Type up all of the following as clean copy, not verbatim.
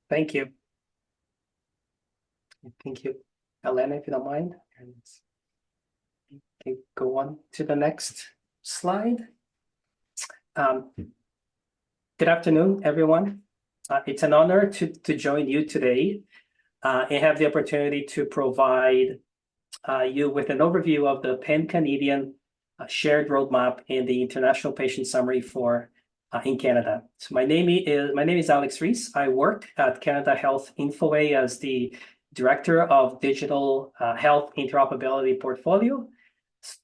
Thank you. Thank you, Elena, if you don't mind. And okay, go on to the next slide. Good afternoon, everyone. It's an honor to join you today and have the opportunity to provide you with an overview of the Pan-Canadian shared roadmap and the international patient summary for in Canada. So my name is Alex Rees. I work at Canada Health Infoway as the Director of Digital Health Interoperability Portfolio.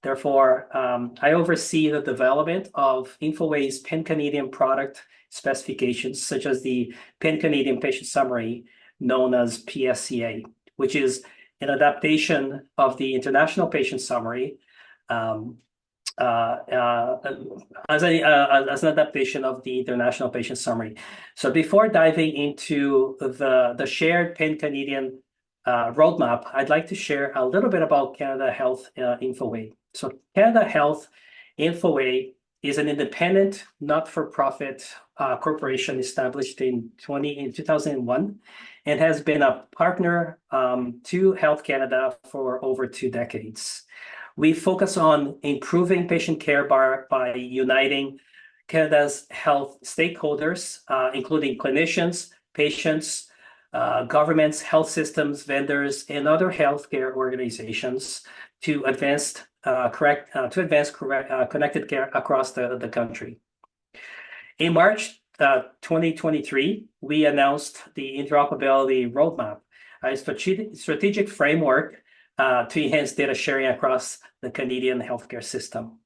Therefore, I oversee the development of Infoway's Pan-Canadian product specifications, such as the Pan-Canadian Patient Summary, known as PSCA, which is an adaptation of the International Patient Summary as an adaptation of the International Patient Summary. So before diving into the shared Pan-Canadian roadmap, I'd like to share a little bit about Canada Health Infoway. So Canada Health Infoway is an independent, not-for-profit corporation established in 2001 and has been a partner to Health Canada for over 2 decades. We focus on improving patient care by uniting Canada's health stakeholders, including clinicians, patients, governments, health systems, vendors, and other healthcare organizations to advance connected care across the country. In March 2023, we announced the Interoperability Roadmap, a strategic framework to enhance data sharing across the Canadian healthcare system.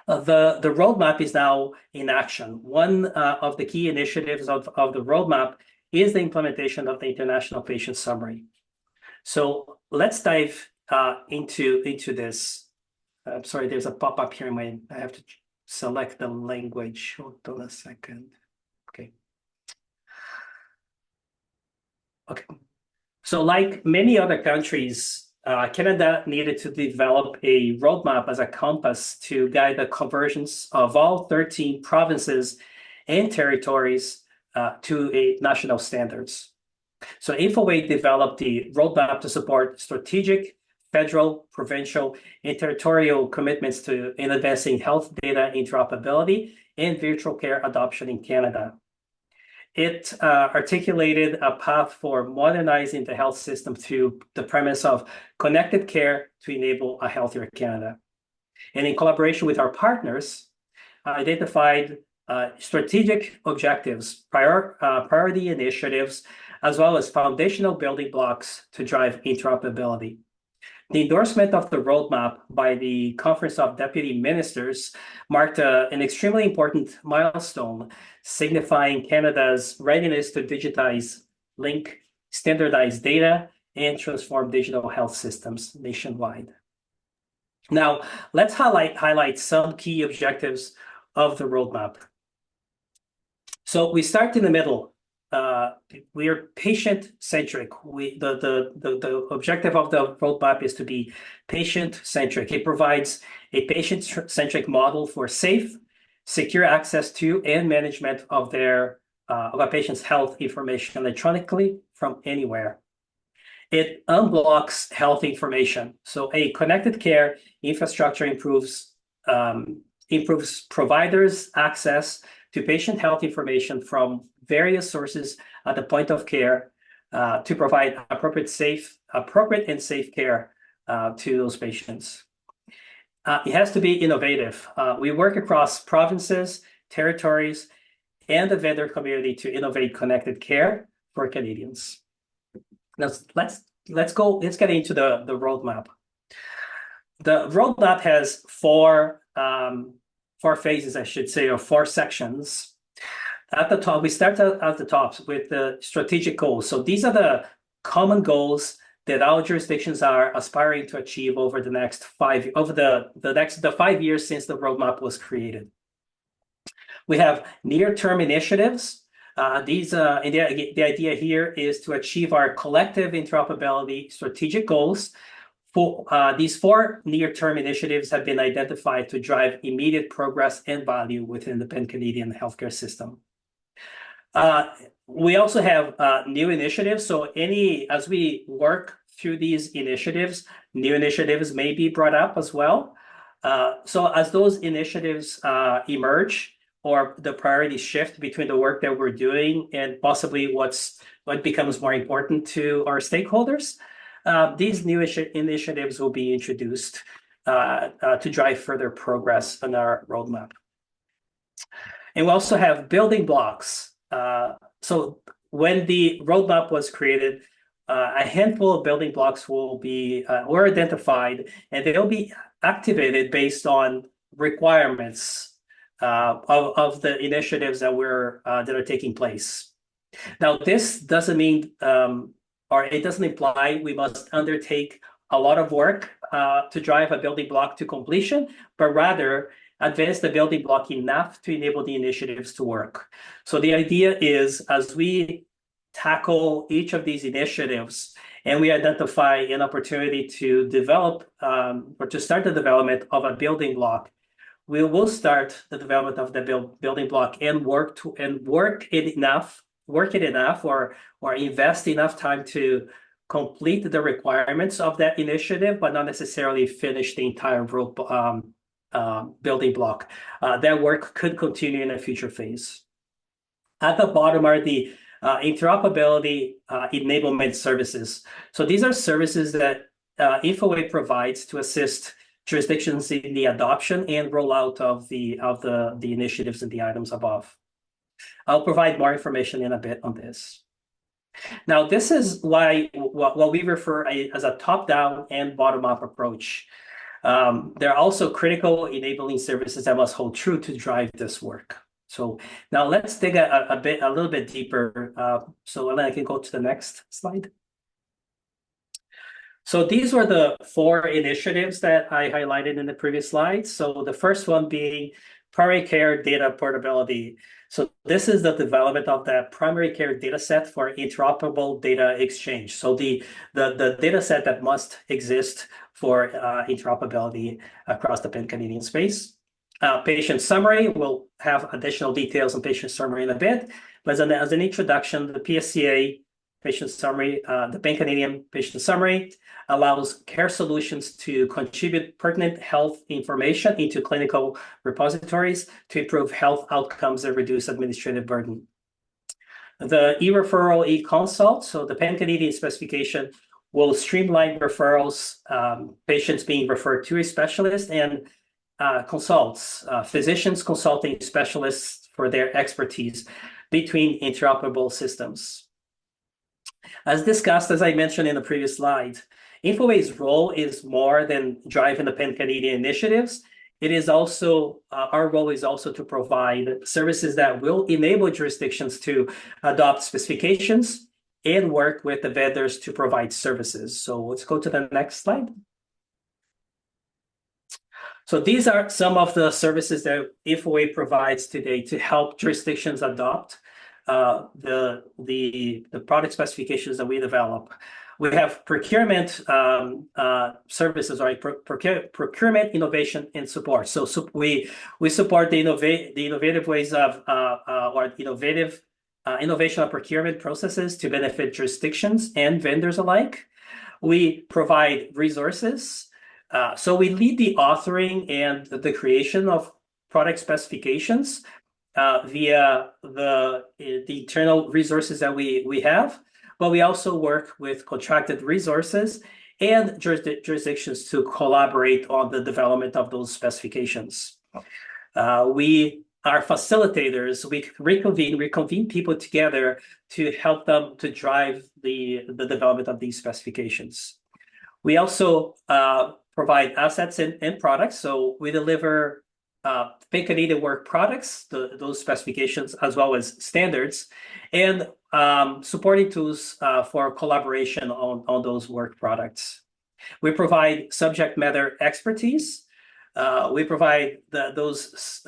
The roadmap is now in action. One of the key initiatives of the roadmap is the implementation of the International Patient Summary. So let's dive into this. I'm sorry, there's a pop-up here. I have to select the language. Hold on a second. Okay. So like many other countries, Canada needed to develop a roadmap as a compass to guide the convergence of all 13 provinces and territories to a national standards. So Infoway developed the roadmap to support strategic, federal, provincial, and territorial commitments in advancing health data interoperability and virtual care adoption in Canada. It articulated a path for modernizing the health system through the premise of connected care to enable a healthier Canada. And in collaboration with our partners, identified strategic objectives, priority initiatives, as well as foundational building blocks to drive interoperability. The endorsement of the roadmap by the Conference of Deputy Ministers marked an extremely important milestone, signifying Canada's readiness to digitize, link, standardize data, and transform digital health systems nationwide. Now, let's highlight some key objectives of the roadmap. So we start in the middle. We are patient-centric. The objective of the roadmap is to be patient-centric. It provides a patient-centric model for safe, secure access to and management of a patient's health information electronically from anywhere. It unblocks health information. So a connected care infrastructure improves providers' access to patient health information from various sources at the point of care to provide appropriate and safe care to those patients. It has to be innovative. We work across provinces, territories, and the vendor community to innovate connected care for Canadians. Now let's get into the roadmap. The roadmap has four phases, I should say, or 4 sections. At the top, we start at the top with the strategic goals. So these are the common goals that our jurisdictions are aspiring to achieve over the 5 years since the roadmap was created. We have near-term initiatives. And the idea here is to achieve our collective interoperability strategic goals. These 4 near-term initiatives have been identified to drive immediate progress and value within the Pan-Canadian healthcare system. We also have new initiatives. So as we work through these initiatives, new initiatives may be brought up as well. So as those initiatives emerge or the priorities shift between the work that we're doing and possibly what becomes more important to our stakeholders, these new initiatives will be introduced to drive further progress on our roadmap. And we also have building blocks. So when the roadmap was created, a handful of building blocks were identified, and they'll be activated based on requirements of the initiatives that are taking place. Now, this doesn't mean, or it doesn't imply we must undertake a lot of work to drive a building block to completion, but rather advance the building block enough to enable the initiatives to work. So the idea is, as we tackle each of these initiatives and we identify an opportunity to develop or to start the development of a building block, we will start the development of the building block and work it enough or invest enough time to complete the requirements of that initiative, but not necessarily finish the entire building block. That work could continue in a future phase. At the bottom are the interoperability enablement services. So these are services that Infoway provides to assist jurisdictions in the adoption and rollout of the initiatives and the items above. I'll provide more information in a bit on this. Now, this is what we refer as a top-down and bottom-up approach. There are also critical enabling services that must hold true to drive this work. So now let's dig a little bit deeper. So then I can go to the next slide. So these were the 4 initiatives that I highlighted in the previous slide. So the first one being primary care data portability. So this is the development of that primary care data set for interoperable data exchange. So the data set that must exist for interoperability across the Pan-Canadian space. Patient summary, we'll have additional details on patient summary in a bit. But as an introduction, the PSCA patient summary, the Pan-Canadian patient summary allows care solutions to contribute pertinent health information into clinical repositories to improve health outcomes and reduce administrative burden. The e-referral, e-consult, so the Pan-Canadian specification will streamline referrals, patients being referred to a specialist, and physicians consulting specialists for their expertise between interoperable systems. As discussed, as I mentioned in the previous slide, Infoway's role is more than driving the Pan-Canadian initiatives. It is also, our role is also to provide services that will enable jurisdictions to adopt specifications and work with the vendors to provide services. So let's go to the next slide. So these are some of the services that Infoway provides today to help jurisdictions adopt the product specifications that we develop. We have procurement services, right? Procurement, innovation, and support. So we support the innovative ways of or innovation of procurement processes to benefit jurisdictions and vendors alike. We provide resources. So we lead the authoring and the creation of product specifications via the internal resources that we have, but we also work with contracted resources and jurisdictions to collaborate on the development of those specifications. We are facilitators. We reconvene people together to help them to drive the development of these specifications. We also provide assets and products. So we deliver Pan-Canadian work products, those specifications, as well as standards, and supporting tools for collaboration on those work products. We provide subject matter expertise. We provide those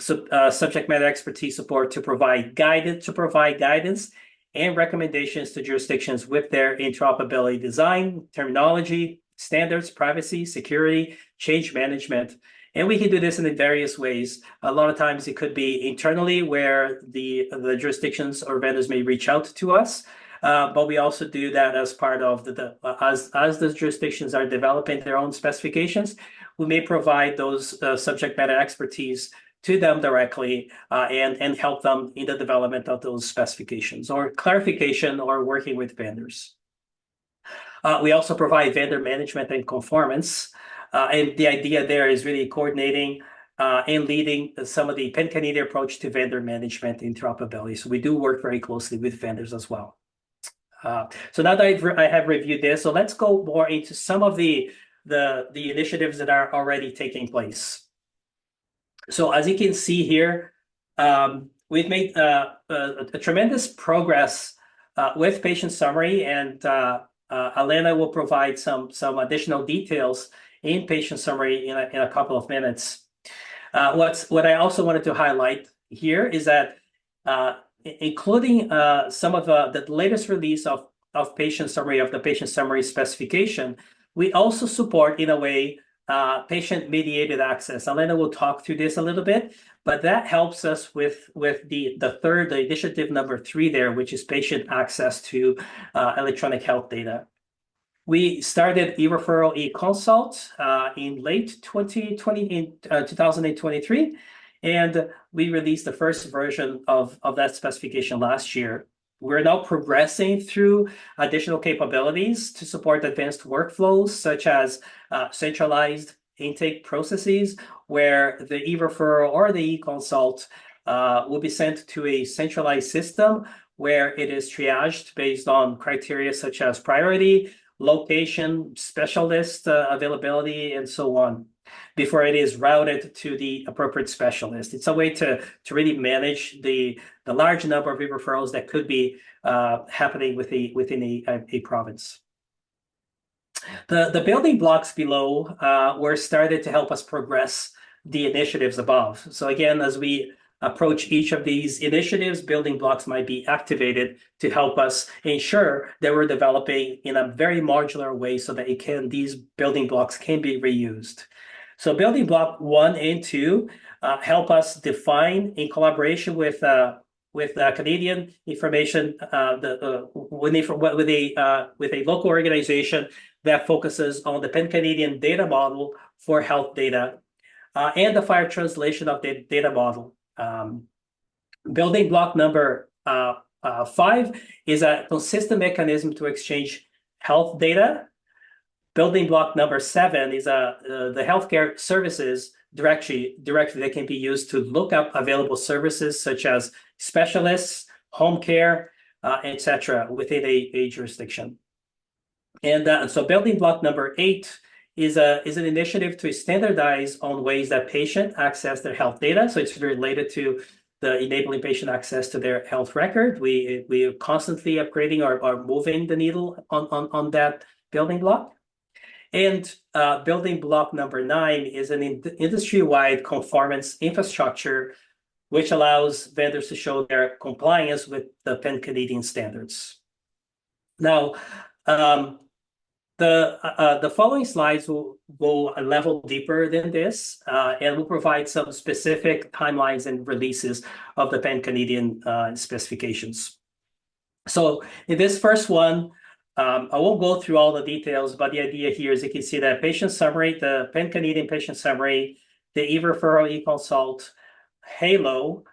subject matter expertise support to provide guidance and recommendations to jurisdictions with their interoperability design, terminology, standards, privacy, security, change management, And we can do this in various ways. A lot of times it could be internally where the jurisdictions or vendors may reach out to us. But we also do that as part of as the jurisdictions are developing their own specifications, we may provide those subject matter expertise to them directly and help them in the development of those specifications or clarification or working with vendors. We also provide vendor management and conformance. And the idea there is really coordinating and leading some of the Pan-Canadian approach to vendor management interoperability. So we do work very closely with vendors as well. So now that I have reviewed this, so let's go more into some of the initiatives that are already taking place. So as you can see here, we've made a tremendous progress with patient summary, and Elena will provide some additional details in patient summary in a couple of minutes. What I also wanted to highlight here is that including some of the latest release of patient summary, of the patient summary specification, we also support, in a way, patient-mediated access. Elena will talk through this a little bit, but that helps us with the initiative number 3 there, which is patient access to electronic health data. We started e-referral, e-consult in late 2023, and we released the first version of that specification last year. We're now progressing through additional capabilities to support advanced workflows, such as centralized intake processes, where the e-referral or the e-consult will be sent to a centralized system where it is triaged based on criteria such as priority, location, specialist availability, and so on, before it is routed to the appropriate specialist. It's a way to really manage the large number of referrals that could be happening within a province. The building blocks below were started to help us progress the initiatives above. So again, as we approach each of these initiatives, building blocks might be activated to help us ensure that we're developing in a very modular way so that these building blocks can be reused. So building block 1 and 2 help us define, in collaboration with Canadian information, with a local organization that focuses on the Pan-Canadian data model for health data and the FHIR translation of the data model. Building block number 5 is a consistent mechanism to exchange health data. Building block number 7 is the healthcare services directory that can be used to look up available services such as specialists, home care, etc. within a jurisdiction. And so building block number 8 is an initiative to standardize on ways that patients access their health data. So it's related to the enabling patient access to their health record. We are constantly upgrading or moving the needle on that building block. And building block number 9 is an industry-wide conformance infrastructure, which allows vendors to show their compliance with the Pan-Canadian standards. Now, the following slides will go a level deeper than this, and will provide some specific timelines and releases of the Pan-Canadian specifications. So in this first one, I won't go through all the details, but the idea here is you can see that patient summary, the Pan-Canadian patient summary, the e-referral, e-consult, HALO,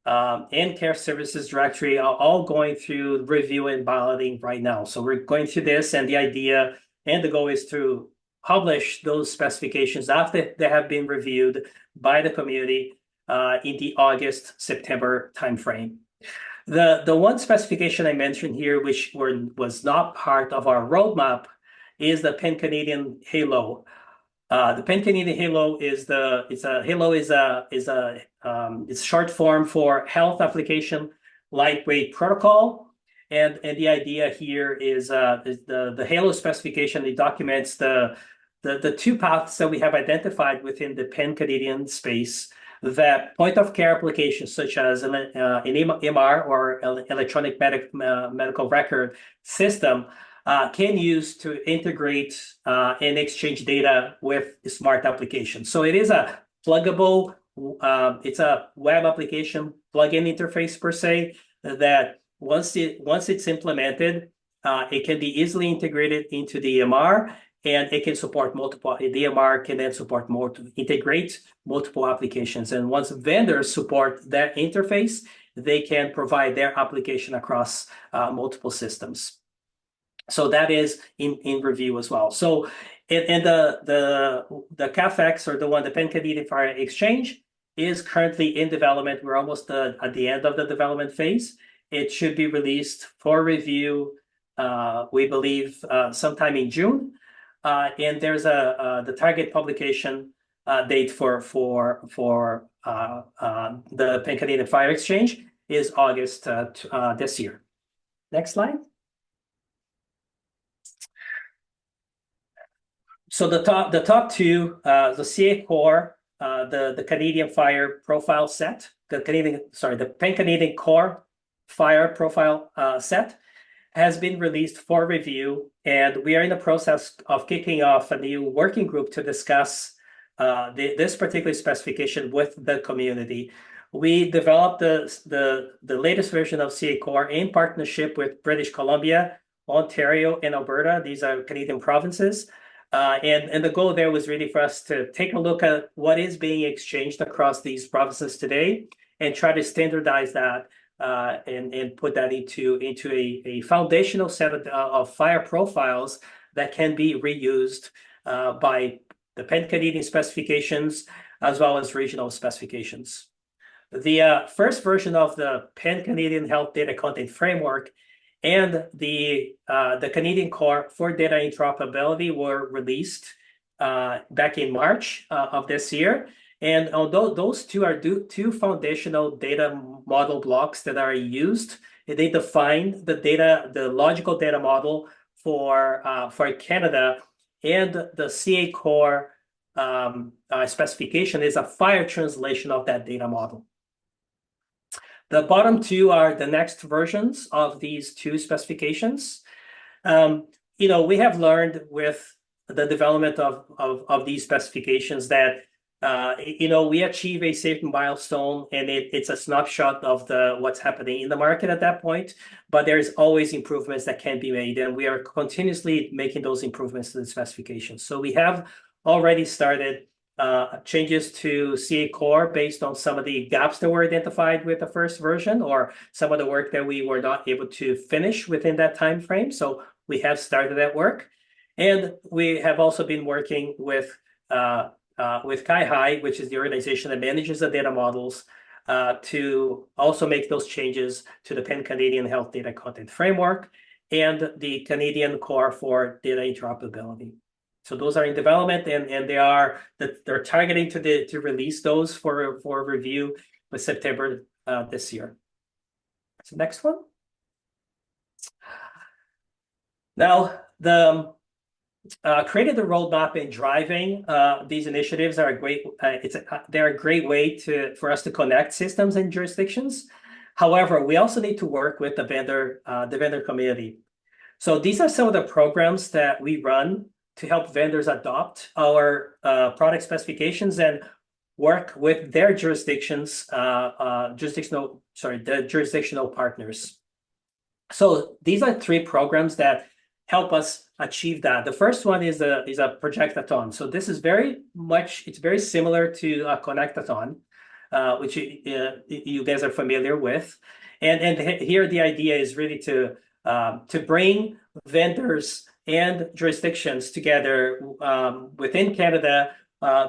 and care services directory are all going through review and balloting right now. So we're going through this, and the idea and the goal is to publish those specifications after they have been reviewed by the community in the August-September timeframe. The one specification I mentioned here, which was not part of our roadmap, is the Pan-Canadian HALO. The Pan-Canadian HALO is short form for Health Application Lightweight Protocol, and the idea here is the HALO specification. It documents the 2 paths that we have identified within the Pan-Canadian space that point-of-care applications such as an EMR or electronic medical record system can use to integrate and exchange data with smart applications. So it is a pluggable. It's a web application plugin interface per se that once it's implemented, it can be easily integrated into the EMR, and it can support multiple. The EMR can then integrate multiple applications. And once vendors support that interface, they can provide their application across multiple systems. So that is in review as well. So and the CAFX, or the Pan-Canadian Fire Exchange, is currently in development. We're almost at the end of the development phase. It should be released for review, we believe, sometime in June. And there's the target publication date for the Pan-Canadian Fire Exchange is August this year. Next slide. So the top two, the CA Core, the Canadian Fire Profile Set, the Pan-Canadian Core Fire Profile Set, has been released for review, and we are in the process of kicking off a new working group to discuss this particular specification with the community. We developed the latest version of CA Core in partnership with British Columbia, Ontario, and Alberta. These are Canadian provinces. And the goal there was really for us to take a look at what is being exchanged across these provinces today and try to standardize that and put that into a foundational set of fire profiles that can be reused by the Pan-Canadian specifications as well as regional specifications. The first version of the Pan-Canadian Health Data Content Framework and the Canadian Core for Data Interoperability were released back in March of this year. And although those two are two foundational data model blocks that are used, they define the logical data model for Canada, and the CA Core specification is a fire translation of that data model. The bottom two are the next versions of these two specifications. We have learned with the development of these specifications that we achieve a certain milestone, and it's a snapshot of what's happening in the market at that point. But there's always improvements that can be made, and we are continuously making those improvements to the specifications. So we have already started changes to CA Core based on some of the gaps that were identified with the first version, or some of the work that we were not able to finish within that time frame. So we have started that work, and we have also been working with CAIHI, which is the organization that manages the data models, to also make those changes to the Pan-Canadian Health Data Content Framework and the Canadian Core for Data Interoperability. So those are in development, and they're targeting to release those for review by September this year. So next one. Now, creating the roadmap and driving these initiatives are a great. They're a great way for us to connect systems and jurisdictions. However, we also need to work with the vendor community. So these are some of the programs that we run to help vendors adopt our product specifications and work with their the jurisdictional partners. So these are three programs that help us achieve that. The first one is a Conectaton. So this is very similar to a Conectaton, which you guys are familiar with. And here the idea is really to bring vendors and jurisdictions together within Canada,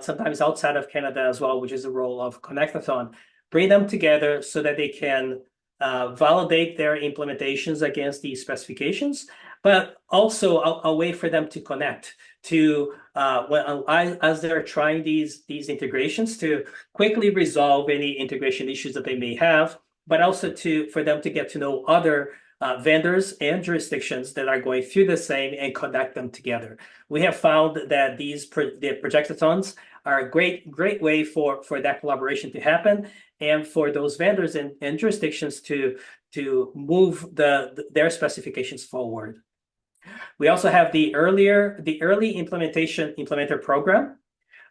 sometimes outside of Canada as well, which is the role of Conectaton. Bring them together so that they can validate their implementations against these specifications, but also a way for them to connect to as they're trying these integrations, to quickly resolve any integration issues that they may have, but also for them to get to know other vendors and jurisdictions that are going through the same and connect them together. We have found that the Conectatons are a great way for that collaboration to happen, and for those vendors and jurisdictions to move their specifications forward. We also have the early implementer program,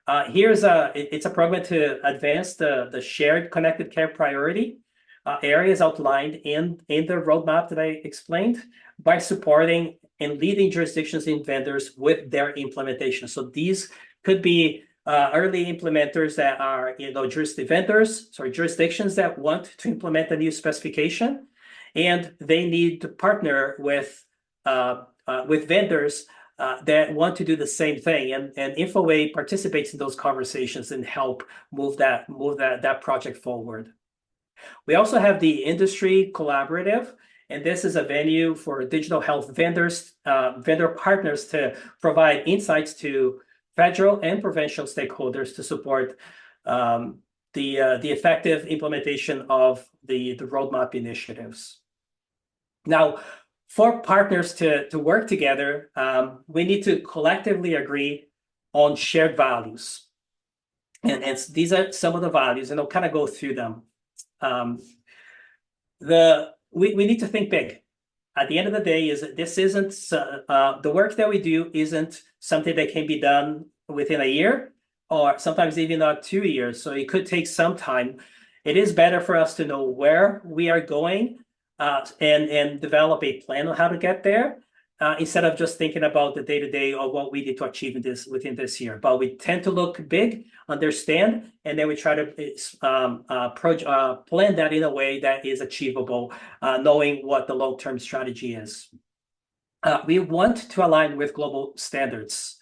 It's a program to advance the shared connected care priority areas outlined in the roadmap that I explained by supporting and leading jurisdictions and vendors with their implementation. So these could be early implementers that are, jurisdictions that want to implement a new specification, and they need to partner with vendors that want to do the same thing, and InfoWay participates in those conversations and help move that project forward. We also have the industry collaborative, and this is a venue for digital health vendor partners to provide insights to federal and provincial stakeholders to support the effective implementation of the roadmap initiatives. Now, for partners to work together, we need to collectively agree on shared values. And these are some of the values, and I'll kind of go through them. We need to think big. At the end of the day, this isn't the work that we do isn't something that can be done within a year, or sometimes even not 2 years. So it could take some time. It is better for us to know where we are going and develop a plan on how to get there, instead of just thinking about the day-to-day of what we need to achieve within this year. But we tend to look big, understand, and then we try to plan that in a way that is achievable, knowing what the long-term strategy is. We want to align with global standards.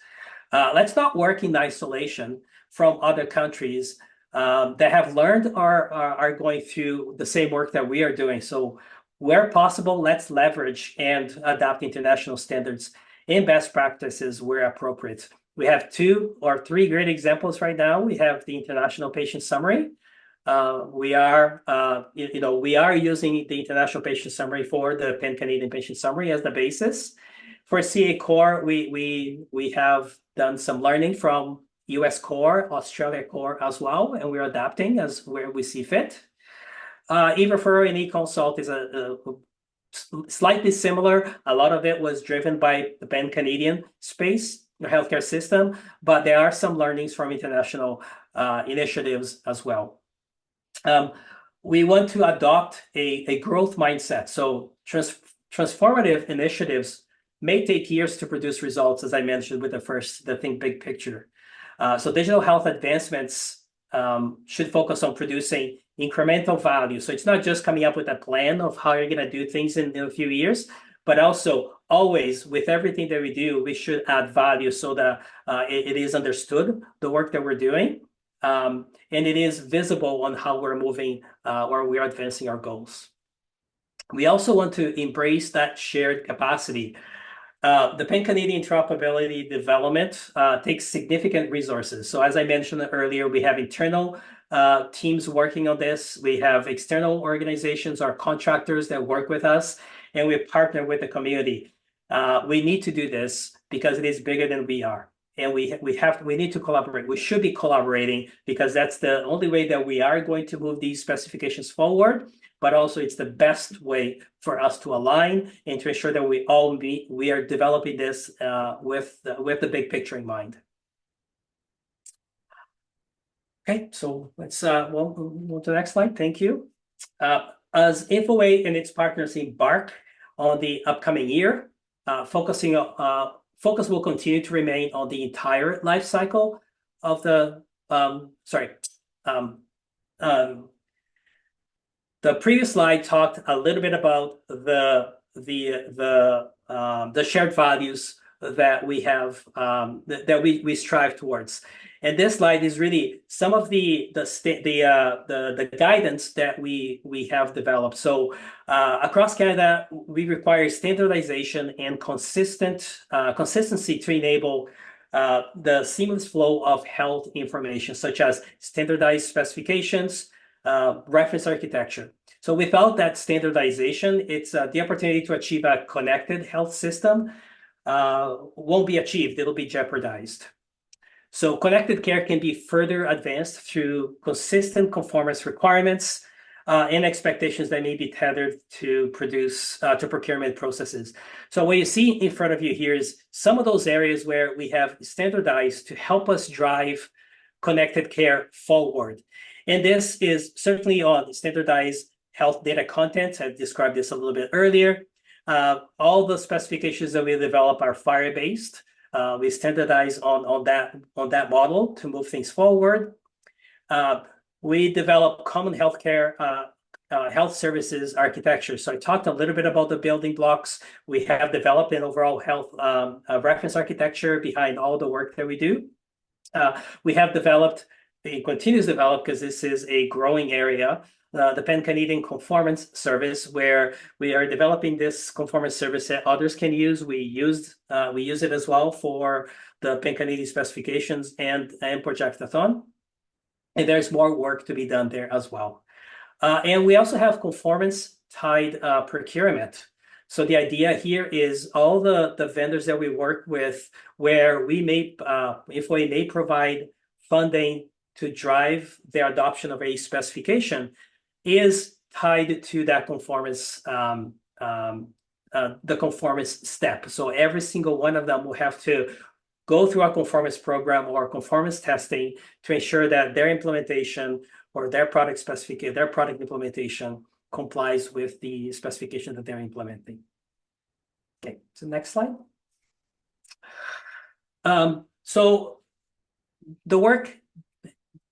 Let's not work in isolation from other countries that have learned or are going through the same work that we are doing. So where possible, let's leverage and adopt international standards and best practices where appropriate. We have 2 or 3 great examples right now. We have the International Patient Summary. We are using the International Patient Summary for the Pan-Canadian Patient Summary as the basis. For CA Core, we have done some learning from US Core, Australia Core as well, and we're adapting as where we see fit. eReferral and eConsult is a slightly similar. A lot of it was driven by the Pan-Canadian space, the healthcare system, but there are some learnings from international initiatives as well. We want to adopt a growth mindset. So transformative initiatives may take years to produce results, as I mentioned with the think big picture. So digital health advancements should focus on producing incremental value. So it's not just coming up with a plan of how you're going to do things in a few years, but also always with everything that we do, we should add value so that it is understood, the work that we're doing, and it is visible on how we're moving or we're advancing our goals. We also want to embrace that shared capacity. The Pan-Canadian interoperability development takes significant resources. So as I mentioned earlier, we have internal teams working on this. We have external organizations, our contractors that work with us, and we partner with the community. We need to do this because it is bigger than we are. And we need to collaborate. We should be collaborating because that's the only way that we are going to move these specifications forward. But also it's the best way for us to align and to ensure that we are developing this with the big picture in mind. Okay, so let's move to the next slide. Thank you. As InfoWay and its partners embark on the upcoming year, focus will continue to remain on the entire life cycle of the the previous slide talked a little bit about the shared values that we have that we strive towards. And this slide is really some of the guidance that we have developed. So across Canada, we require standardization and consistency to enable the seamless flow of health information, such as standardized specifications, reference architecture. So without that standardization, it's the opportunity to achieve a connected health system won't be achieved. It'll be jeopardized. So connected care can be further advanced through consistent conformance requirements and expectations that may be tethered to procurement processes. So what you see in front of you here is some of those areas where we have standardized to help us drive connected care forward. And this is certainly on standardized health data content. I described this a little bit earlier. All the specifications that we develop are FHIR-based. We standardize on that model to move things forward. We develop common healthcare health services architecture. So I talked a little bit about the building blocks. We have developed an overall health reference architecture behind all the work that we do. We have developed, it continues to develop because this is a growing area, the Pan-Canadian Conformance Service, where we are developing this conformance service that others can use. We use it as well for the Pan-Canadian specifications and Projectathon. And there's more work to be done there as well. And we also have conformance-tied procurement. So the idea here is all the vendors that we work with, where we may, if we may provide funding to drive the adoption of a specification, is tied to that conformance, the conformance step. So every single one of them will have to go through a conformance program or conformance testing to ensure that their implementation or their product specification, their product implementation complies with the specification that they're implementing. Okay, so next slide. So the work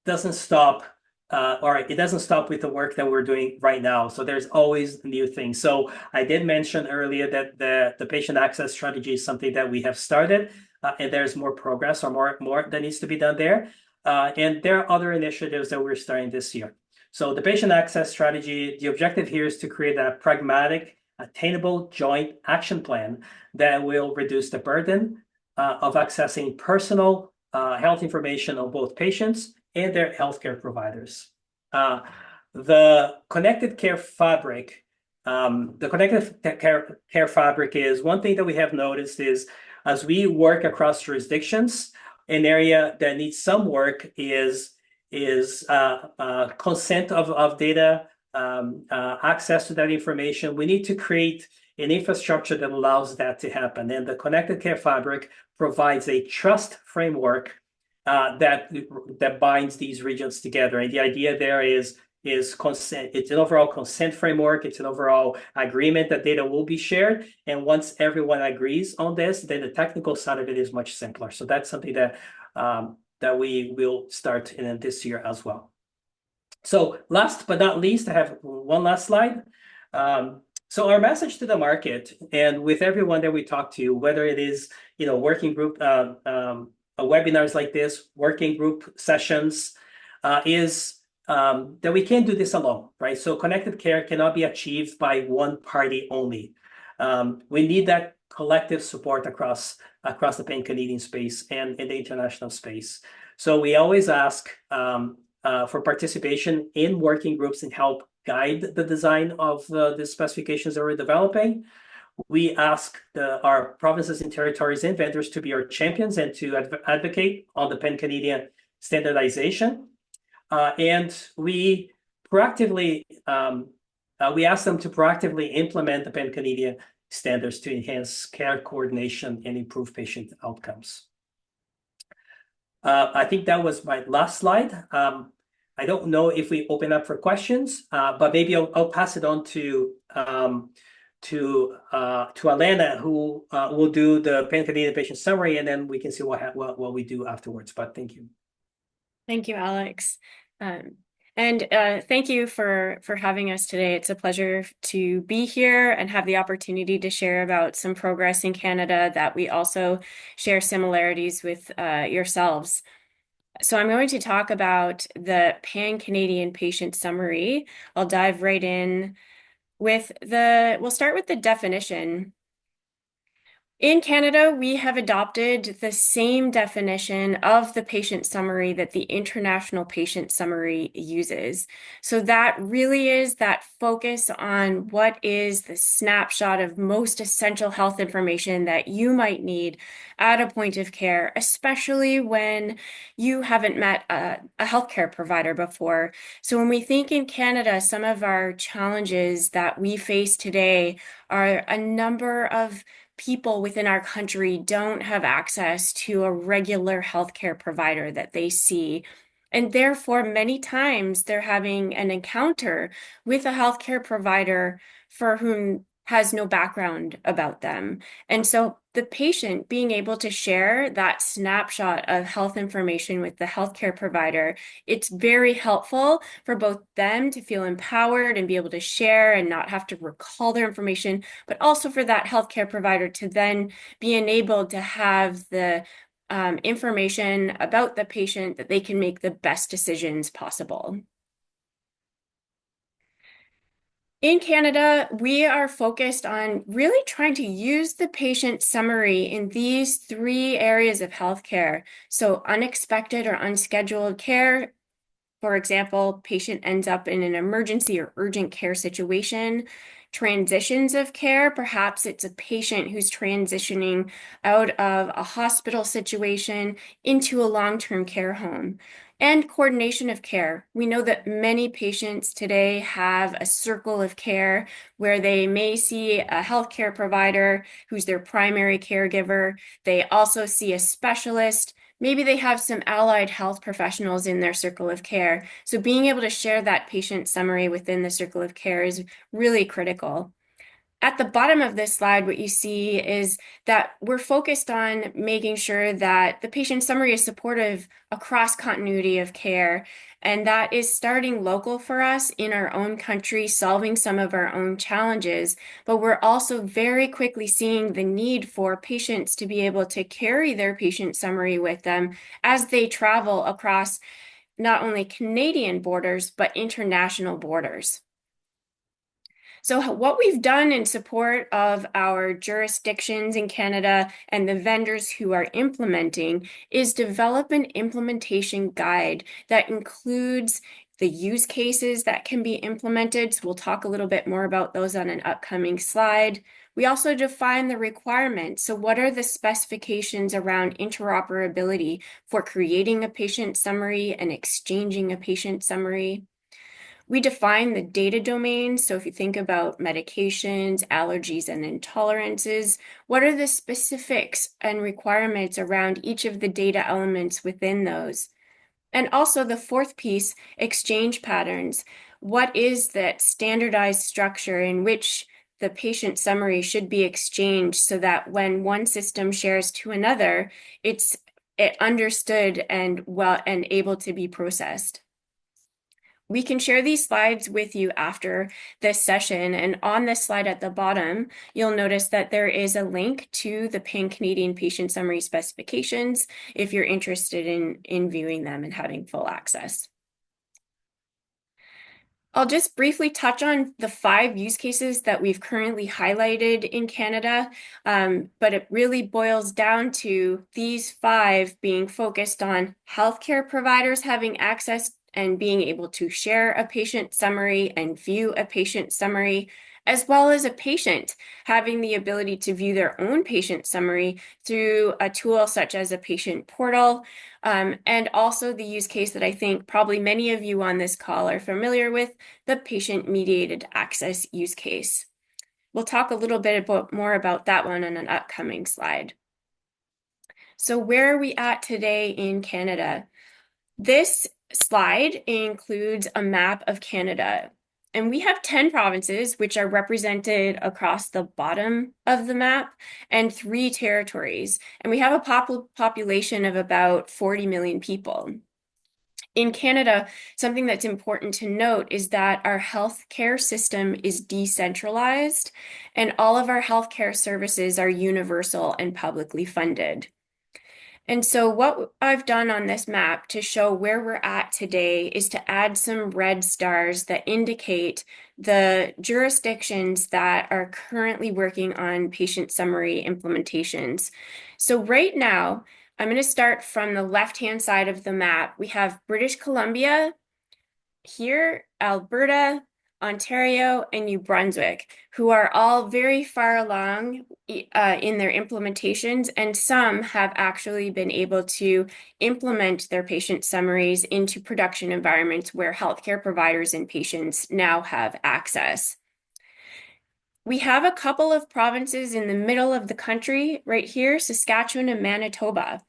doesn't stop, or it doesn't stop with the work that we're doing right now. So there's always new things. So I did mention earlier that the patient access strategy is something that we have started, and there's more progress or more that needs to be done there. And there are other initiatives that we're starting this year. So the patient access strategy, the objective here is to create a pragmatic, attainable joint action plan that will reduce the burden of accessing personal health information on both patients and their healthcare providers. The connected care fabric, is one thing that we have noticed is as we work across jurisdictions, an area that needs some work is consent of data, access to that information. We need to create an infrastructure that allows that to happen. And the Connected Care Fabric provides a trust framework that binds these regions together. And the idea there is consent. It's an overall consent framework. It's an overall agreement that data will be shared. And once everyone agrees on this, then the technical side of it is much simpler. So that's something that we will start in this year as well. So last but not least, I have one last slide. So our message to the market and with everyone that we talk to, whether it is working group webinars like this, working group sessions, is that we can't do this alone, right? So connected care cannot be achieved by one party only. We need that collective support across the Pan-Canadian space and in the international space. So we always ask for participation in working groups and help guide the design of the specifications that we're developing. We ask our provinces and territories and vendors to be our champions and to advocate on the Pan-Canadian standardization. And we proactively, we ask them to proactively implement the Pan-Canadian standards to enhance care coordination and improve patient outcomes. I think that was my last slide. I don't know if we open up for questions, but maybe I'll pass it on to Alana, who will do the Pan-Canadian patient summary, and then we can see what we do afterwards. But thank you. Thank you, Alex. And thank you for having us today. It's a pleasure to be here and have the opportunity to share about some progress in Canada that we also share similarities with yourselves. So I'm going to talk about the Pan-Canadian patient summary. I'll dive right in with we'll start with the definition. In Canada, we have adopted the same definition of the patient summary that the International Patient Summary uses. So that really is that focus on what is the snapshot of most essential health information that you might need at a point of care, especially when you haven't met a healthcare provider before. So when we think in Canada, some of our challenges that we face today are a number of people within our country don't have access to a regular healthcare provider that they see. And therefore, many times they're having an encounter with a healthcare provider for whom has no background about them. And so the patient being able to share that snapshot of health information with the healthcare provider, it's very helpful for both them to feel empowered and be able to share and not have to recall their information, but also for that healthcare provider to then be enabled to have the information about the patient that they can make the best decisions possible. In Canada, we are focused on really trying to use the patient summary in these three areas of healthcare. So unexpected or unscheduled care. For example, patient ends up in an emergency or urgent care situation. Transitions of care, perhaps it's a patient who's transitioning out of a hospital situation into a long-term care home. And coordination of care. We know that many patients today have a circle of care where they may see a healthcare provider who's their primary caregiver. They also see a specialist. Maybe they have some allied health professionals in their circle of care. So being able to share that patient summary within the circle of care is really critical. At the bottom of this slide, what you see is that we're focused on making sure that the patient summary is supportive across continuity of care. And that is starting local for us in our own country, solving some of our own challenges. But we're also very quickly seeing the need for patients to be able to carry their patient summary with them as they travel across not only Canadian borders, but international borders. So what we've done in support of our jurisdictions in Canada and the vendors who are implementing is develop an implementation guide that includes the use cases that can be implemented. So we'll talk a little bit more about those on an upcoming slide. We also define the requirements. So what are the specifications around interoperability for creating a patient summary and exchanging a patient summary? We define the data domains. So if you think about medications, allergies, and intolerances, what are the specifics and requirements around each of the data elements within those? And also the fourth piece, exchange patterns. What is that standardized structure in which the patient summary should be exchanged so that when one system shares to another, it's understood and able to be processed? We can share these slides with you after this session. And on this slide at the bottom, you'll notice that there is a link to the Pan-Canadian Patient Summary specifications if you're interested in viewing them and having full access. I'll just briefly touch on the 5 use cases that we've currently highlighted in Canada, but it really boils down to these 5 being focused on healthcare providers having access and being able to share a patient summary and view a patient summary, as well as a patient having the ability to view their own patient summary through a tool such as a patient portal, and also the use case that I think probably many of you on this call are familiar with, the patient-mediated access use case. We'll talk a little bit more about that one on an upcoming slide. So where are we at today in Canada? This slide includes a map of Canada, and we have 10 provinces which are represented across the bottom of the map and 3 territories, and we have a population of about 40 million people. In Canada, something that's important to note is that our healthcare system is decentralized and all of our healthcare services are universal and publicly funded. And so what I've done on this map to show where we're at today is to add some red stars that indicate the jurisdictions that are currently working on patient summary implementations. So right now, I'm going to start from the left-hand side of the map. We have British Columbia here, Alberta, Ontario, and New Brunswick, who are all very far along in their implementations, and some have actually been able to implement their patient summaries into production environments where healthcare providers and patients now have access. We have a couple of provinces in the middle of the country right here, Saskatchewan and Manitoba.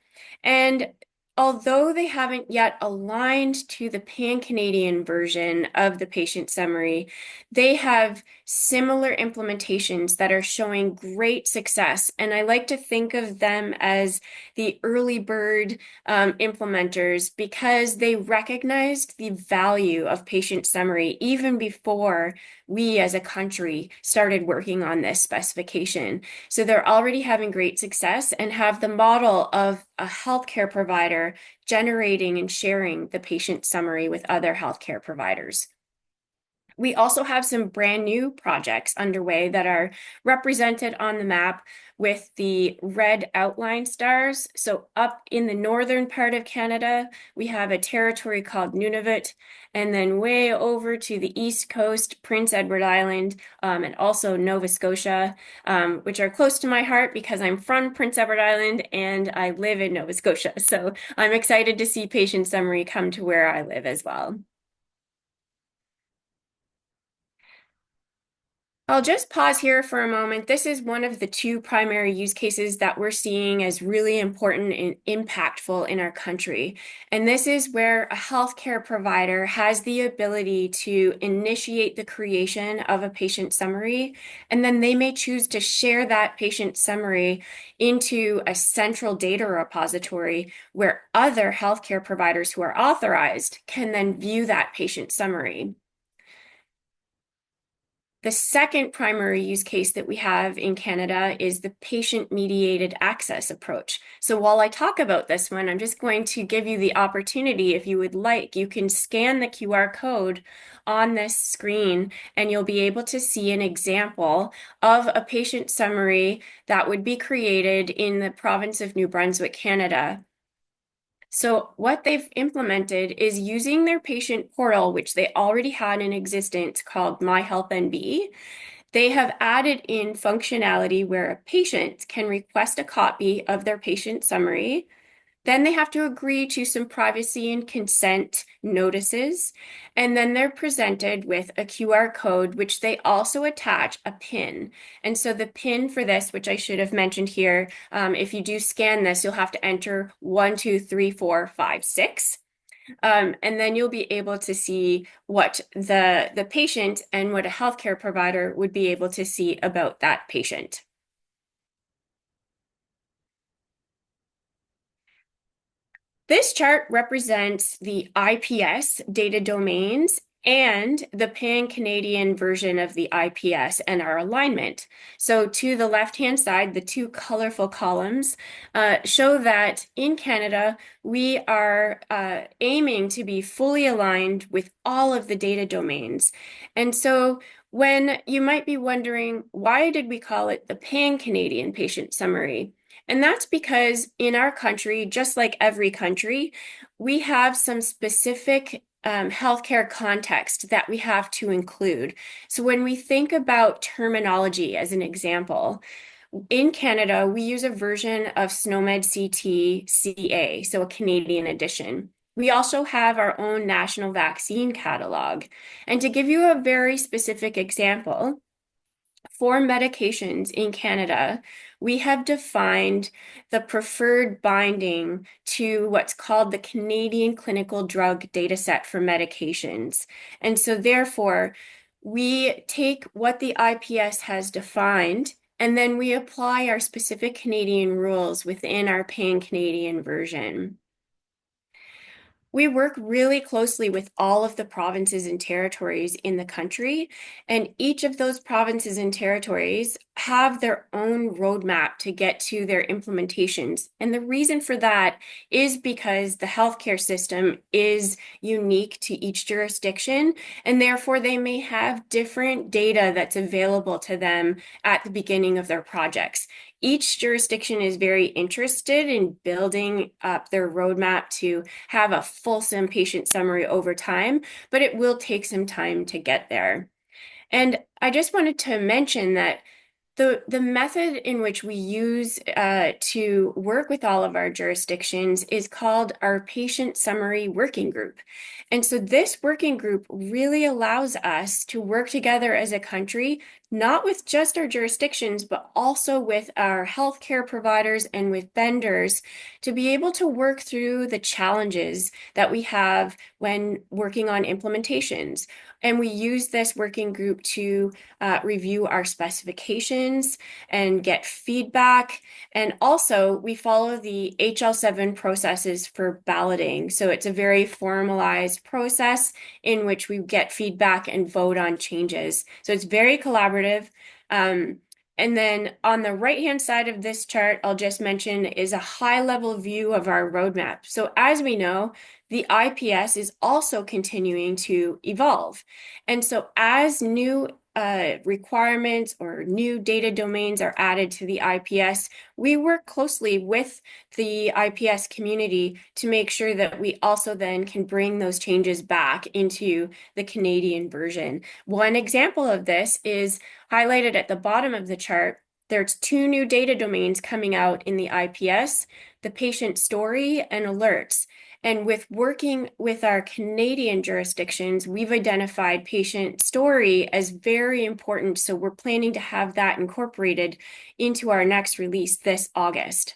And although they haven't yet aligned to the pan-Canadian version of the patient summary, they have similar implementations that are showing great success. And I like to think of them as the early bird implementers because they recognized the value of patient summary even before we as a country started working on this specification. So they're already having great success and have the model of a healthcare provider generating and sharing the patient summary with other healthcare providers. We also have some brand new projects underway that are represented on the map with the red outline stars. So up in the northern part of Canada, we have a territory called Nunavut, and then way over to the east coast, Prince Edward Island, and also Nova Scotia, which are close to my heart because I'm from Prince Edward Island and I live in Nova Scotia. So I'm excited to see patient summary come to where I live as well. I'll just pause here for a moment. This is one of the two primary use cases that we're seeing as really important and impactful in our country. And this is where a healthcare provider has the ability to initiate the creation of a patient summary, and then they may choose to share that patient summary into a central data repository where other healthcare providers who are authorized can then view that patient summary. The second primary use case that we have in Canada is the patient-mediated access approach. So while I talk about this one, I'm just going to give you the opportunity, if you would like, you can scan the QR code on this screen and you'll be able to see an example of a patient summary that would be created in the province of New Brunswick, Canada. So what they've implemented is using their patient portal, which they already had in existence called My Health NB. They have added in functionality where a patient can request a copy of their patient summary. Then they have to agree to some privacy and consent notices. And then they're presented with a QR code, which they also attach a PIN. And so the PIN for this, which I should have mentioned here, if you do scan this, you'll have to enter 123456. And then you'll be able to see what the patient and what a healthcare provider would be able to see about that patient. This chart represents the IPS data domains and the pan-Canadian version of the IPS and our alignment. So to the left-hand side, the two colorful columns show that in Canada, we are aiming to be fully aligned with all of the data domains. And so when you might be wondering, why did we call it the pan-Canadian patient summary? And that's because in our country, just like every country, we have some specific healthcare context that we have to include. So when we think about terminology as an example, in Canada, we use a version of SNOMED CT CA, so a Canadian edition. We also have our own national vaccine catalog. And to give you a very specific example, for medications in Canada, we have defined the preferred binding to what's called the Canadian Clinical Drug Dataset for medications. And so therefore, we take what the IPS has defined and then we apply our specific Canadian rules within our pan-Canadian version. We work really closely with all of the provinces and territories in the country, and each of those provinces and territories have their own roadmap to get to their implementations. And the reason for that is because the healthcare system is unique to each jurisdiction, and therefore they may have different data that's available to them at the beginning of their projects. Each jurisdiction is very interested in building up their roadmap to have a fulsome patient summary over time, but it will take some time to get there. And I just wanted to mention that the method in which we use to work with all of our jurisdictions is called our Patient Summary Working Group. And so this working group really allows us to work together as a country, not with just our jurisdictions, but also with our healthcare providers and with vendors to be able to work through the challenges that we have when working on implementations. And we use this working group to review our specifications and get feedback. And also, we follow the HL7 processes for balloting. So it's a very formalized process in which we get feedback and vote on changes. So it's very collaborative. And then on the right-hand side of this chart, I'll just mention is a high-level view of our roadmap. So as we know, the IPS is also continuing to evolve. And so as new requirements or new data domains are added to the IPS, we work closely with the IPS community to make sure that we also then can bring those changes back into the Canadian version. One example of this is highlighted at the bottom of the chart. There's two new data domains coming out in the IPS, the patient story and alerts. And with working with our Canadian jurisdictions, we've identified patient story as very important. So we're planning to have that incorporated into our next release this August.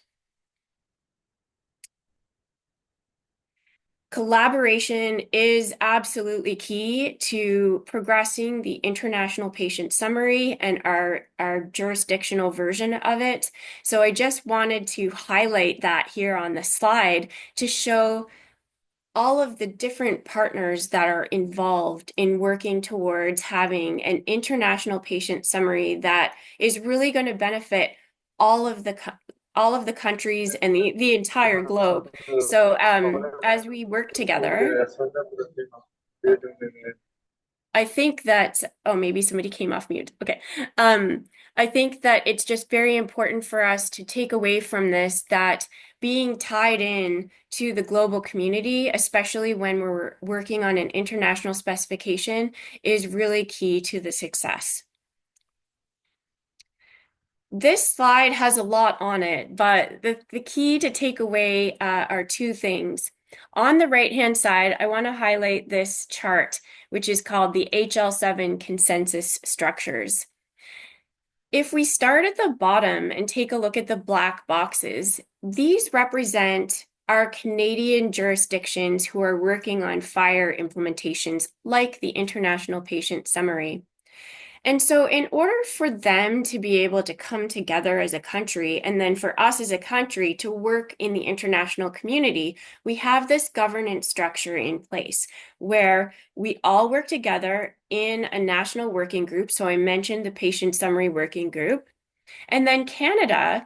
Collaboration is absolutely key to progressing the international patient summary and our jurisdictional version of it. So I just wanted to highlight that here on the slide to show all of the different partners that are involved in working towards having an international patient summary that is really going to benefit all of the countries and the entire globe. So as we work together, I think that, oh, maybe somebody came off mute. Okay. I think that it's just very important for us to take away from this that being tied in to the global community, especially when we're working on an international specification, is really key to the success. This slide has a lot on it, but the key to take away are two things. On the right-hand side, I want to highlight this chart, which is called the HL7 consensus structures. If we start at the bottom and take a look at the black boxes, these represent our Canadian jurisdictions who are working on FHIR implementations like the International Patient Summary. And so in order for them to be able to come together as a country, and then for us as a country to work in the international community, we have this governance structure in place where we all work together in a national working group. So I mentioned the Patient Summary Working Group. And then Canada,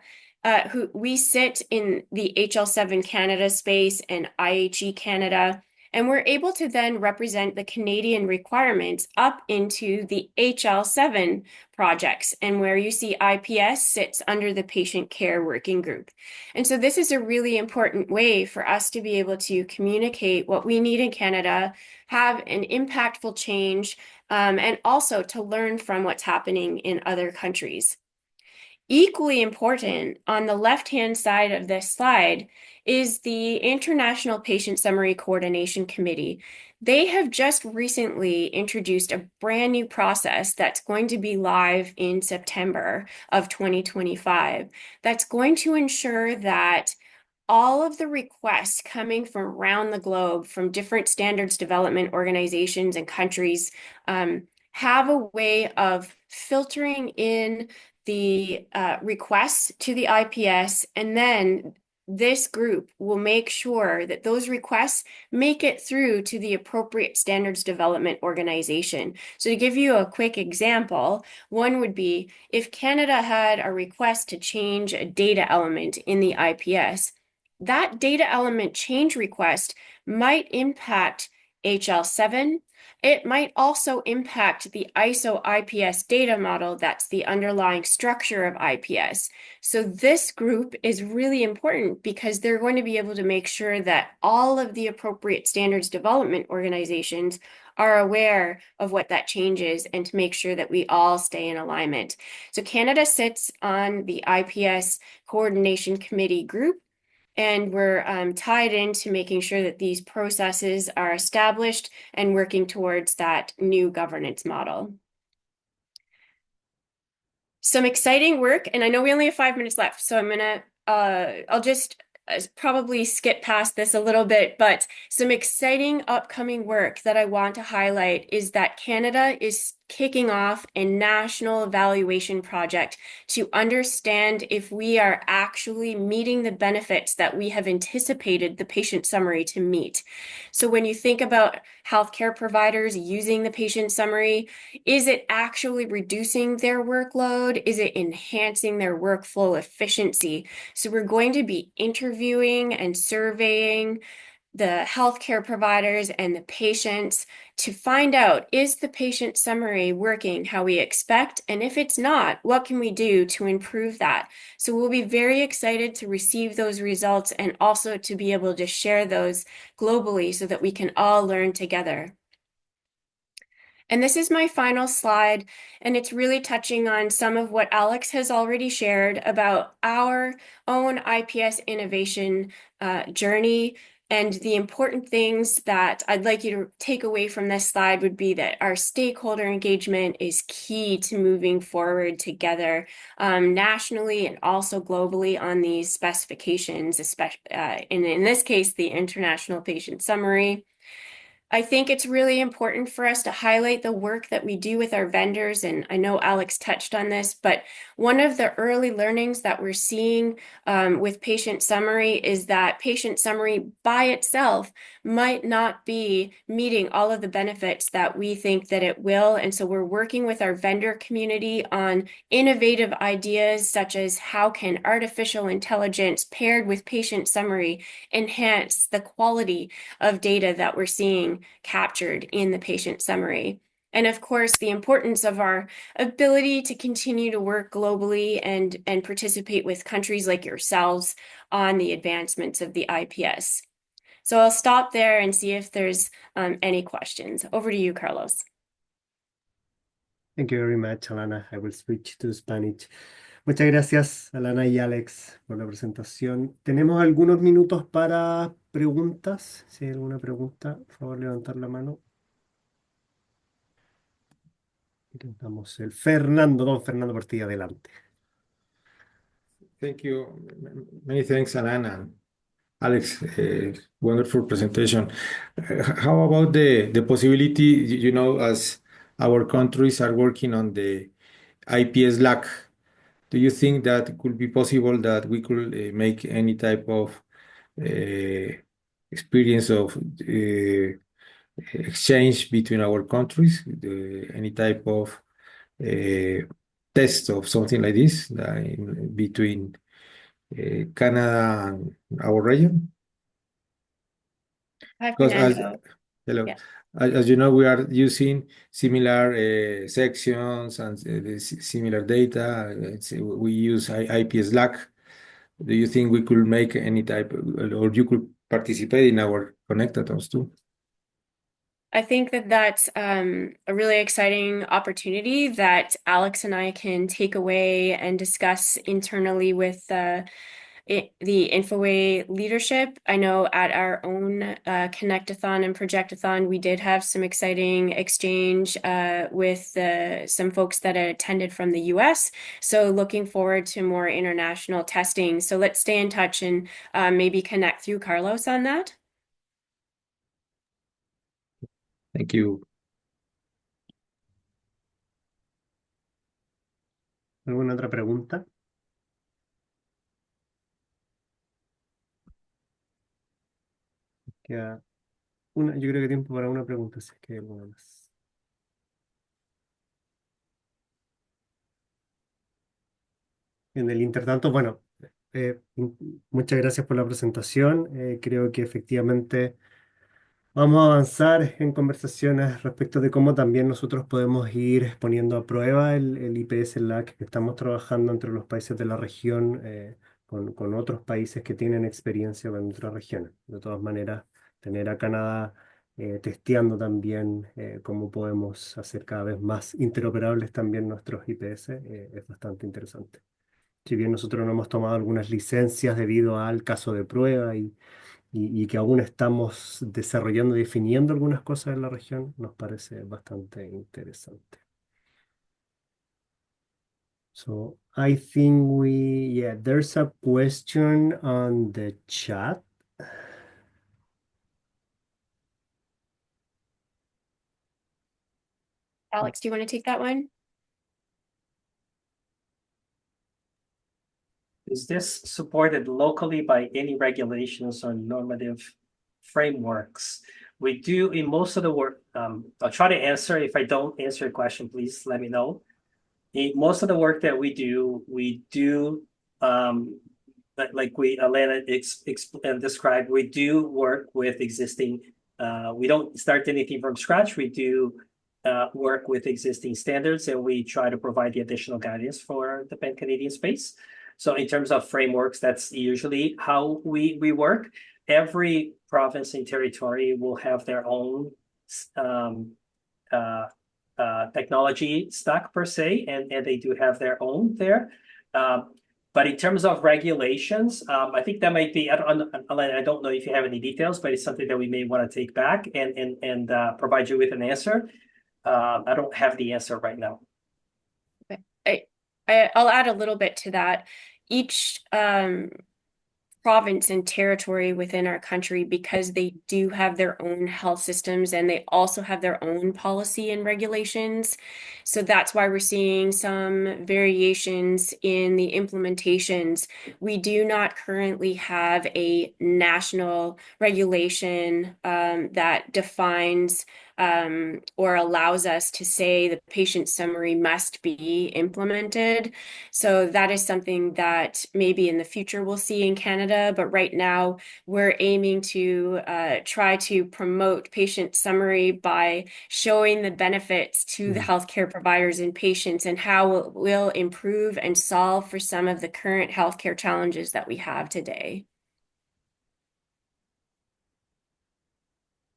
who we sit in the HL7 Canada space and IHE Canada, and we're able to then represent the Canadian requirements up into the HL7 projects, and where you see IPS sits under the Patient Care Working Group. And so this is a really important way for us to be able to communicate what we need in Canada, have an impactful change, and also to learn from what's happening in other countries. Equally important, on the left-hand side of this slide, is the International Patient Summary Coordination Committee. They have just recently introduced a brand new process that's going to be live in September of 2025. That's going to ensure that all of the requests coming from around the globe from different standards development organizations and countries have a way of filtering in the requests to the IPS, and then this group will make sure that those requests make it through to the appropriate standards development organization. So to give you a quick example, one would be if Canada had a request to change a data element in the IPS, that data element change request might impact HL7. It might also impact the ISO IPS data model that's the underlying structure of IPS. So this group is really important because they're going to be able to make sure that all of the appropriate standards development organizations are aware of what that change is and to make sure that we all stay in alignment. So Canada sits on the IPS Coordination Committee group, and we're tied into making sure that these processes are established and working towards that new governance model. some exciting work, and I know we only have 5 minutes left, so I'll just probably skip past this a little bit, but some exciting upcoming work that I want to highlight is that Canada is kicking off a national evaluation project to understand if we are actually meeting the benefits that we have anticipated the patient summary to meet. So when you think about healthcare providers using the patient summary, is it actually reducing their workload? Is it enhancing their workflow efficiency? So we're going to be interviewing and surveying the healthcare providers and the patients to find out, is the patient summary working how we expect? And if it's not, what can we do to improve that? So we'll be very excited to receive those results and also to be able to share those globally so that we can all learn together. And this is my final slide, and it's really touching on some of what Alex has already shared about our own IPS innovation journey. And the important things that I'd like you to take away from this slide would be that our stakeholder engagement is key to moving forward together nationally and also globally on these specifications, especially in this case, the International Patient Summary. I think it's really important for us to highlight the work that we do with our vendors, and I know Alex touched on this, but one of the early learnings that we're seeing with Patient Summary is that Patient Summary by itself might not be meeting all of the benefits that we think that it will, and so we're working with our vendor community on innovative ideas such as how can artificial intelligence paired with Patient Summary enhance the quality of data that we're seeing captured in the patient summary. And of course, the importance of our ability to continue to work globally and participate with countries like yourselves on the advancements of the IPS. So I'll stop there and see if there's any questions. Over to you, Carlos. Thank you very much, Alana. I will switch to Spanish. Muchas gracias, Alana y Alex, por la presentación. Tenemos algunos minutos para preguntas. Si hay alguna pregunta, por favor, levantar la mano. Intentamos el Fernando, don Fernando Portilla, adelante. Thank you. Many thanks, Alana. Alex, wonderful presentation. How about the possibility, as our countries are working on the IPS lac, do you think that it could be possible that we could make any type of experience of exchange between our countries, any type of test of something like this between Canada and our region? Hi, Because Fernando. hello, Yeah. as you know, we are using similar sections and similar data. We use IPS lac. Do you think we could make any type, or you could participate in our Conectatons too? I think that that's a really exciting opportunity that Alex and I can take away and discuss internally with the Infoway leadership. I know at our own Connectathon and Projectathon, we did have some exciting exchange with some folks that attended from the US. So looking forward to more international testing. So let's stay in touch and maybe connect through Carlos on that. Thank you. ¿Alguna otra pregunta? Queda yo creo que tiempo para una pregunta, si es que hay alguna más. En el intertanto, bueno, muchas gracias por la presentación. Creo que efectivamente vamos a avanzar en conversaciones respecto de cómo también nosotros podemos ir poniendo a prueba el IPS LAC que estamos trabajando entre los países de la región con otros países que tienen experiencia con otras regiones. De todas maneras, tener a Canadá testeando también cómo podemos hacer cada vez más interoperables también nuestros IPS es bastante interesante. Si bien nosotros no hemos tomado algunas licencias debido al caso de prueba y que aún estamos desarrollando y definiendo algunas cosas en la región, nos parece bastante interesante. So I think there's a question on the chat. Alex, do you want to take that one? Is this supported locally by any regulations or normative frameworks? We do in most of the work, I'll try to answer. If I don't answer your question, please let me know. In most of the work that we do, like Elena described, we do work with existing, we don't start anything from scratch. We do work with existing standards, and we try to provide the additional guidance for the Pan-Canadian space. So in terms of frameworks, that's usually how we work. Every province and territory will have their own technology stack per se, and they do have their own there. But in terms of regulations, I think that might be, I don't know if you have any details, but it's something that we may want to take back and provide you with an answer. I don't have the answer right now. I'll add a little bit to that. Each province and territory within our country, because they do have their own health systems and they also have their own policy and regulations. So that's why we're seeing some variations in the implementations. We do not currently have a national regulation that defines or allows us to say the patient summary must be implemented. So that is something that maybe in the future we'll see in Canada, but right now we're aiming to try to promote patient summary by showing the benefits to the healthcare providers and patients and how it will improve and solve for some of the current healthcare challenges that we have today.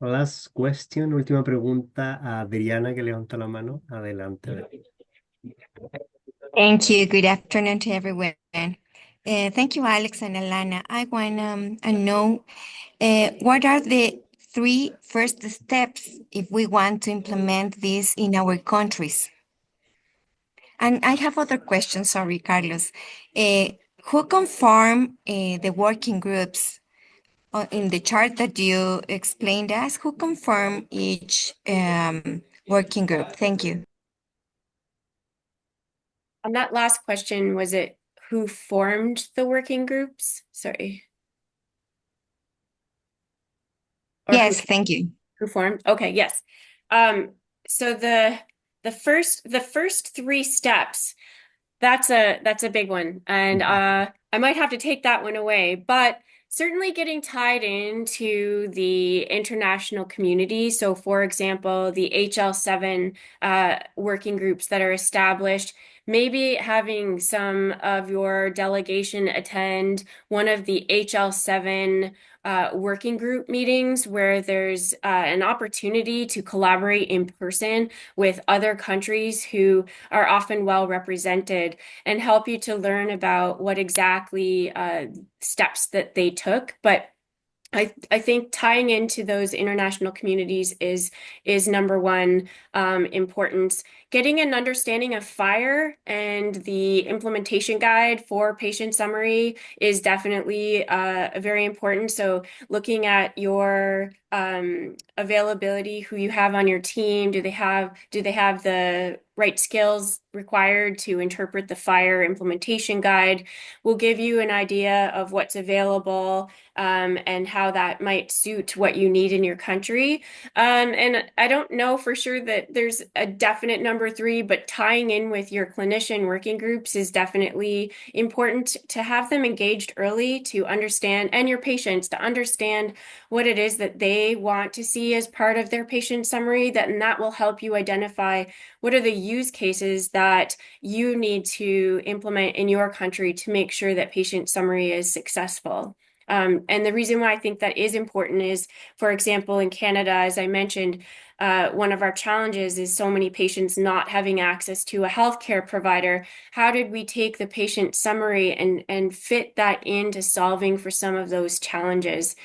Last question, última pregunta a Adriana que levanta la mano. Adelante. Thank you. Good afternoon to everyone. Thank you, Alex and Alana. I want to know what are the three first steps if we want to implement this in our countries? And I have other questions, sorry, Carlos. Who confirm the working groups in the chart that you explained us? Who confirm each working group? Thank you. On that last question, was it who formed the working groups? Sorry. Or yes, thank you. Who formed? Okay, yes. So the first three steps, that's a big one, and I might have to take that one away, but certainly getting tied into the international community. So, for example, the HL7 working groups that are established, maybe having some of your delegation attend one of the HL7 working group meetings where there's an opportunity to collaborate in person with other countries who are often well represented and help you to learn about what exactly steps that they took. But I think tying into those international communities is number one importance. Getting an understanding of FHIR and the implementation guide for patient summary is definitely very important. So looking at your availability, who you have on your team, do they have the right skills required to interpret the FHIR implementation guide, will give you an idea of what's available and how that might suit what you need in your country. And I don't know for sure that there's a definite number three, but tying in with your clinician working groups is definitely important to have them engaged early to understand, and your patients to understand what it is that they want to see as part of their patient summary, and that will help you identify what are the use cases that you need to implement in your country to make sure that patient summary is successful. And the reason why I think that is important is, for example, in Canada, as I mentioned, one of our challenges is so many patients not having access to a healthcare provider. How did we take the patient summary and fit that into solving for some of those challenges?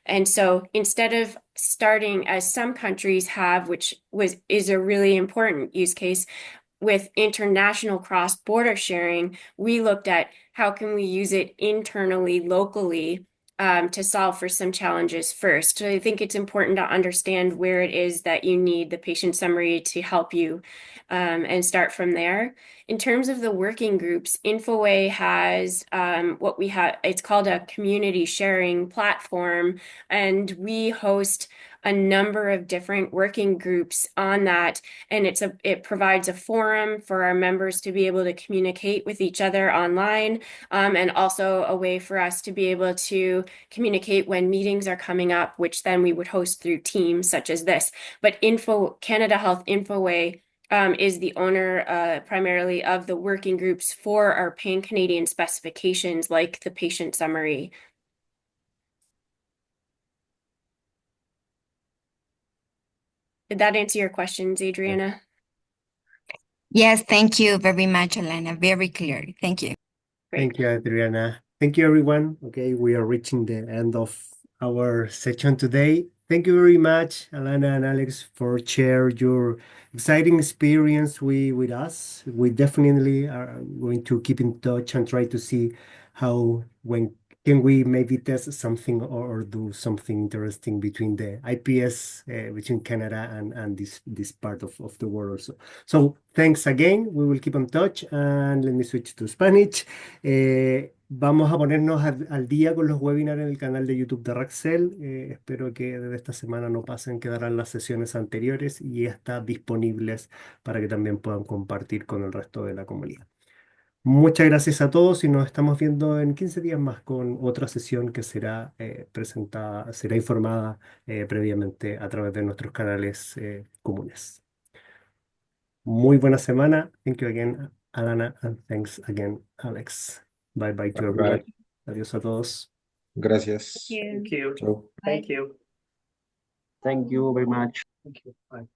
And so instead of starting as some countries have, which is a really important use case, with international cross-border sharing, we looked at how can we use it internally, locally, to solve for some challenges first. So I think it's important to understand where it is that you need the patient summary to help you, and start from there. In terms of the working groups, InfoWay has what we have, it's called a community sharing platform, and we host a number of different working groups on that, and it provides a forum for our members to be able to communicate with each other online, and also a way for us to be able to communicate when meetings are coming up, which then we would host through Teams such as this. But Canada Health InfoWay is the owner primarily of the working groups for our pan-Canadian specifications, like the patient summary. Did that answer your questions, Adriana? Yes, thank you very much, Alana. Very clear. Thank you. Great. Thank you, Adriana. Thank you, everyone. Okay, we are reaching the end of our session today. Thank you very much, Alana and Alex, for share your exciting experience with us. We definitely are going to keep in touch and try to see when can we maybe test something or do something interesting between the IPS, between Canada and this part of the world also. So thanks again. We will keep in touch, and let me switch to Spanish. Vamos a ponernos al día con los webinars en el canal de YouTube de Raxel. Espero que desde esta semana no pasen, quedarán las sesiones anteriores y ya están disponibles para que también puedan compartir con el resto de la comunidad. Muchas gracias a todos y nos estamos viendo en 15 días más con otra sesión que será presentada, será informada previamente a través de nuestros canales comunes. Muy buena semana. Thank you again, Alana, and thanks again, Alex. Bye bye to everyone. Adiós a todos. Gracias. Thank you. Chao. Thank you. Thank you very much. Thank you. Bye.